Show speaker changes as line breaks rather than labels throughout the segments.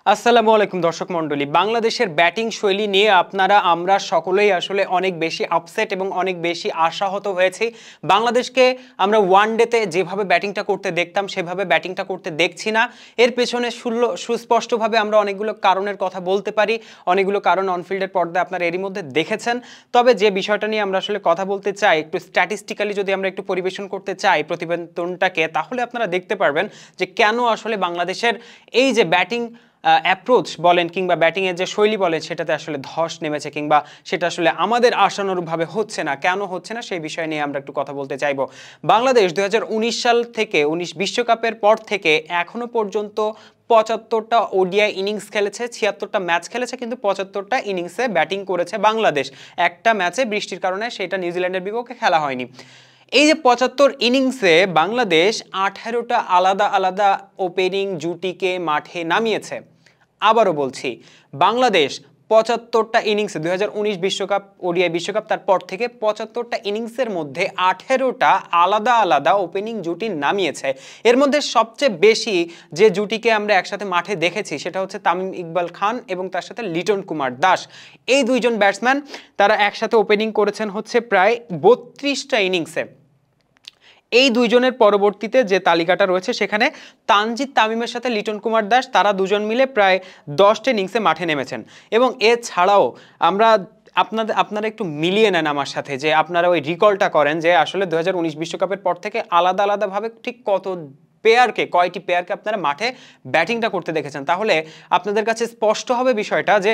আসসালামু আলাইকুম দর্শক মণ্ডলী, বাংলাদেশের ব্যাটিং শৈলী নিয়ে আমরা সকলেই আসলে অনেক বেশি আপসেট এবং অনেক বেশি আশাহত হয়েছি। বাংলাদেশকে আমরা ওয়ানডেতে যেভাবে ব্যাটিংটা করতে দেখতাম সেভাবে ব্যাটিংটা করতে দেখছি না। এর পেছনে সুস্পষ্টভাবে আমরা অনেকগুলো কারণের কথা বলতে পারি, অনেকগুলো কারণ অনফিল্ডের পর্দায় আপনারা এরই মধ্যে দেখেছেন। তবে যে বিষয়টা নিয়ে আমরা আসলে কথা বলতে চাই, একটু স্ট্যাটিস্টিক্যালি যদি আমরা একটু পরিবেশন করতে চাই প্রতিবেদনটাকে, তাহলে আপনারা দেখতে পারবেন যে কেন আসলে বাংলাদেশের এই যে ব্যাটিং অ্যাপ্রোচ বলেন কিংবা ব্যাটিংয়ের যে শৈলী বলেন সেটাতে আসলে ধস নেমেছে, কিংবা সেটা আসলে আমাদের আশানুরূপভাবে হচ্ছে না। কেন হচ্ছে না সেই বিষয় নিয়ে আমরা একটু কথা বলতে চাইব। বাংলাদেশ 2019 সাল থেকে 19 বিশ্বকাপের পর থেকে এখনো পর্যন্ত 75টা ওডিআই ইনিংস খেলেছে, 76টা ম্যাচ খেলেছে, কিন্তু 75টা ইনিংসে ব্যাটিং করেছে বাংলাদেশ। একটা ম্যাচে বৃষ্টির কারণে সেটা নিউজিল্যান্ডের বিপক্ষে খেলা হয়নি। এই যে 75 ইনিংসে বাংলাদেশ 18টা আলাদা আলাদা ওপেনিং জুটিকে মাঠে নামিয়েছে। আবারও বলছি, বাংলাদেশ 75টা ইনিংসে 2019 বিশ্বকাপ ওডিআই বিশ্বকাপ তারপর থেকে 75টা ইনিংসের মধ্যে 18টা আলাদা আলাদা ওপেনিং জুটি নামিয়েছে। এর মধ্যে সবচেয়ে বেশি যে জুটিকে আমরা একসাথে মাঠে দেখেছি সেটা হচ্ছে তামিম ইকবাল খান এবং তার সাথে লিটন কুমার দাস। এই দুইজন ব্যাটসম্যান তারা একসাথে ওপেনিং করেছেন হচ্ছে প্রায় 32টা ইনিংসে। এই দুইজনের পরবর্তীতে যে তালিকাটা রয়েছে সেখানে তানজিদ তামিমের সাথে লিটন কুমার দাস তারা দুজন মিলে প্রায় 10টা ইনিংসে মাঠে নেমেছেন। এবং এছাড়াও আপনারা একটু মিলিয়ে নেন আমার সাথে, যে আপনারা ওই রিকলটা করেন যে আসলে 2019 বিশ্বকাপের পর থেকে আলাদা আলাদাভাবে ঠিক কয়টি পেয়ারকে আপনারা মাঠে ব্যাটিংটা করতে দেখেছেন। তাহলে আপনাদের কাছে স্পষ্ট হবে বিষয়টা যে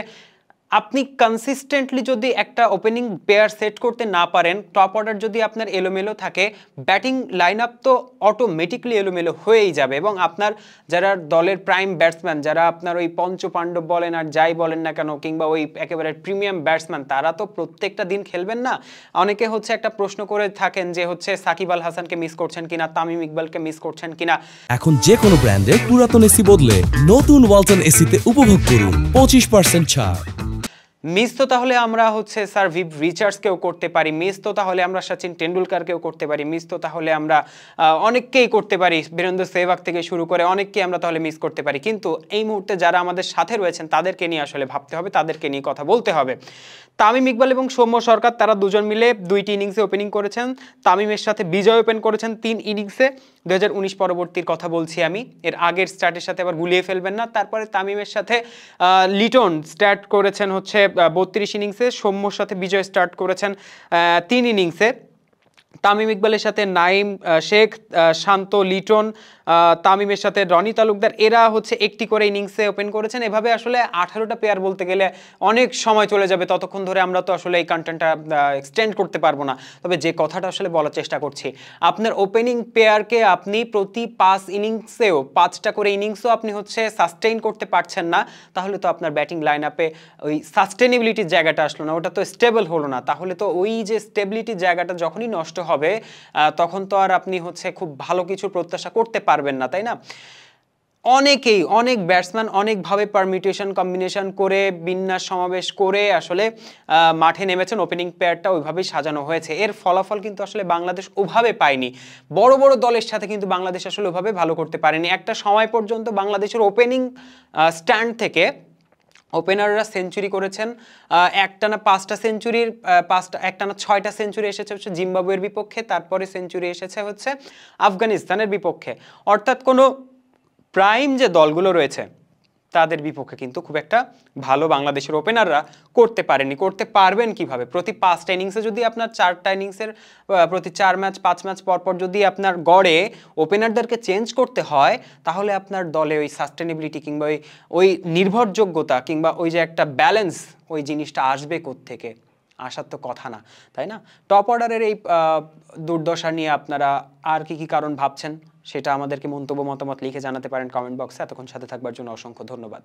আপনি কনসিস্টেন্টলি যদি একটা ওপেনিং পেয়ার সেট করতে না পারেন, টপ অর্ডার যদি আপনার এলোমেলো থাকে, ব্যাটিং লাইন আপ তো অটোমেটিকলি এলোমেলো হয়েই যাবে। এবং আপনার যারা দলের প্রাইম ব্যাটসম্যান, যারা আপনার ওই পঞ্চপাণ্ডব বলেন আর যাই বলেন না কেন, কিংবা ওই একেবারে প্রিমিয়াম ব্যাটসম্যান, তারা তো প্রত্যেকটা দিন খেলবেন না। অনেকে হচ্ছে একটা প্রশ্ন করে থাকেন যে হচ্ছে সাকিব আল হাসানকে মিস করছেন কিনা, তামিম ইকবালকে মিস করছেন কিনা।
এখন যে কোনো ব্র্যান্ডের পুরাতন এসি বদলে নতুন ওয়ালটন এসিতে উপভোগ করুন 25% ছাড়।
মিস তো তাহলে আমরা হচ্ছে স্যার ভিভ রিচার্ডসকেও করতে পারি, মিস তো তাহলে আমরা সচিন টেন্ডুলকারকেও করতে পারি, মিস তো তাহলে আমরা অনেককেই করতে পারি, বীরেন্দ্র সেহবাগ থেকে শুরু করে অনেককেই আমরা তাহলে মিস করতে পারি। কিন্তু এই মুহূর্তে যারা আমাদের সাথে রয়েছেন তাদেরকে নিয়ে আসলে ভাবতে হবে, তাদেরকে নিয়ে কথা বলতে হবে। তামিম ইকবাল এবং সৌম্য সরকার তারা দুজন মিলে 2টি ইনিংসে ওপেনিং করেছেন। তামিমের সাথে বিজয় ওপেন করেছেন 3 ইনিংসে। 2019 পরবর্তীর কথা বলছি আমি, এর আগের স্টার্টের সাথে আবার গুলিয়ে ফেলবেন না। তারপরে তামিমের সাথে লিটন স্টার্ট করেছেন হচ্ছে 32 ইনিংসে, সৌম্যর সাথে বিজয় স্টার্ট করেছেন 3 ইনিংসে। তামিম ইকবালের সাথে নাইম শেখ, শান্ত, লিটন, তামিমের সাথে রনি তালুকদার, এরা হচ্ছে একটি করে ইনিংসে ওপেন করেছেন। এভাবে আসলে 18টা পেয়ার বলতে গেলে অনেক সময় চলে যাবে, ততক্ষণ ধরে আমরা তো আসলে এই কন্টেন্টটা এক্সটেন্ড করতে পারবো না। তবে যে কথাটা আসলে বলার চেষ্টা করছি, আপনার ওপেনিং পেয়ারকে আপনি প্রতি 5 ইনিংসেও 5টা করে ইনিংসও আপনি হচ্ছে সাস্টেইন করতে পারছেন না, তাহলে তো আপনার ব্যাটিং লাইন আপে ওই সাস্টেনেবিলিটির জায়গাটা আসলো না, ওটা তো স্টেবল হলো না। তাহলে তো ওই যে স্টেবিলিটির জায়গাটা যখনই নষ্ট হবে তখন তো আর আপনি হচ্ছে খুব ভালো কিছু প্রত্যাশা করতে পারবেন না, তাই না? অনেক ব্যাটসম্যান অনেকভাবে পারমিউটেশন কম্বিনেশন করে বিন্যাস সমাবেশ করে আসলে মাঠে নেমেছেন, ওপেনিং পেয়ারটা ওইভাবেই সাজানো হয়েছে। এর ফলাফল কিন্তু আসলে বাংলাদেশ ওভাবে পায়নি। বড় বড় দলের সাথে কিন্তু বাংলাদেশ আসলে ওভাবে ভালো করতে পারেনি। একটা সময় পর্যন্ত বাংলাদেশের ওপেনিং স্ট্যান্ড থেকে ওপেনাররা সেঞ্চুরি করেছেন, একটানা 5টা সেঞ্চুরির একটানা 6টা সেঞ্চুরি এসেছে হচ্ছে জিম্বাবুয়ের বিপক্ষে, তারপরে সেঞ্চুরি এসেছে হচ্ছে আফগানিস্তানের বিপক্ষে। অর্থাৎ কোনো প্রাইম যে দলগুলো রয়েছে তাদের বিপক্ষে কিন্তু খুব একটা ভালো বাংলাদেশের ওপেনাররা করতে পারেনি। করতে পারবেন কিভাবে? প্রতি 5টা ইনিংসে যদি আপনার 4টা ইনিংসের প্রতি 4 ম্যাচ 5 ম্যাচ পরপর যদি আপনার গড়ে ওপেনারদেরকে চেঞ্জ করতে হয়, তাহলে আপনার দলে ওই সাস্টেনেবিলিটি কিংবা ওই নির্ভরযোগ্যতা কিংবা ওই যে একটা ব্যালেন্স, ওই জিনিসটা আসবে কোত্থেকে? আসার তো কথা না, তাই না? টপ অর্ডারের এই দুর্দশা নিয়ে আপনারা আর কি কারণ ভাবছেন সেটা আমাদেরকে মন্তব্য মতামত লিখে জানাতে পারেন কমেন্ট বক্সে। এতক্ষণ সাথে থাকবার জন্য অসংখ্য ধন্যবাদ।